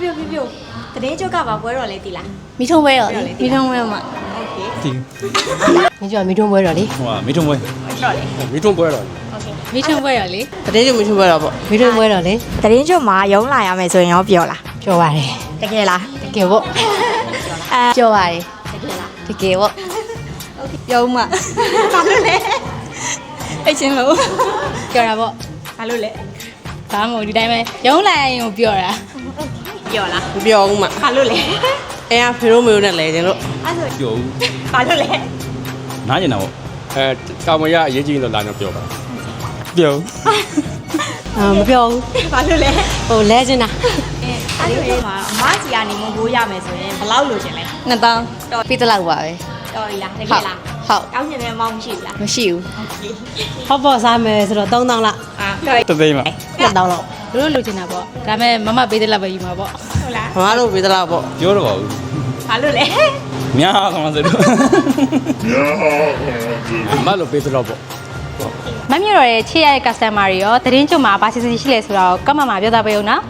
ပြတရင်ကျုပ်ကပါပွဲတော်လေးတီလား မိထုံးပွဲတော့လေမိထုံးပွဲမှာ โอเค တီ မင်းကြောင့်မိထုံးပွဲတော့လေ ဟိုကမီထုံပွဲ တော်လေး မီထုံပွဲတော့ โอเค မိထုံးပွဲတော့လေ တတိယမချုံပွဲတော့ပေါ့ မိထုံးပွဲတော့လေ တရင်ကျုပ်မှာရုံးလာရမယ်ဆိုရင်ရောပြောလား ပြောပါတယ် တကယ်လား တကယ်ပေါ့ အဲ ပြောပါတယ် တကယ်လား တကယ်ပေါ့ ပြောမှဘာလို့လဲအဲ့ချင်းလို့ ပြောတာပေါ့ ဘာလို့လဲ ဘာမှမဟုတ်ဒီတိုင်းပဲရုံးလာရင်ကိုပြောတာ ပြောလား မပြောဘူးမ ဘာလို့လဲ အဲအဖေတို့မေတို့နဲ့လဲကျင်လို့ အဲ့ဆို ပြောဦး ဘာလို့လဲ နားကျင်တာပေါ့ တာဝန်ရအရေးကြီးလို့လာတော့ပြောပါ ပြောဦး မပြောဘူး ဘာလို့လဲ ဟိုလဲချင်တာ အဲ့ဆိုရင်အမကြီးကနေမဘိုးရမယ်ဆိုရင်ဘယ်လောက်လိုချင်လဲ 2000ပြီးတလောက်ပါပဲ တော်ပြီလားတကယ်လား ဟုတ် ကောင်းချင်တဲ့မောင်မရှိဘူးလား မရှိဘူး ဟော့ပေါ့စားမယ်ဆိုတော့3000လောက် အာတော်ပြီ တသိန်းမှာ 2000လောက် တို့လိုချင်တာပေါ့ဒါပေမဲ့မမပေးတဲ့လောက်ပဲယူမှာပေါ့ ဟုတ်လား မမတို့ပေးသလားပေါ့ ပြောတော့ပါဦး ဘာလို့လဲ များအောင်ဆိုတော့ မလို့ပေးသလောက်ပေါ့ မမြတော်ရဲ့ချစ်ရတဲ့ customer တွေရောတရင်ကျွတ်မှာဘာစီစီရှိလဲဆိုတော့ကောက်မှမှာပြောတာပဲဦးနော်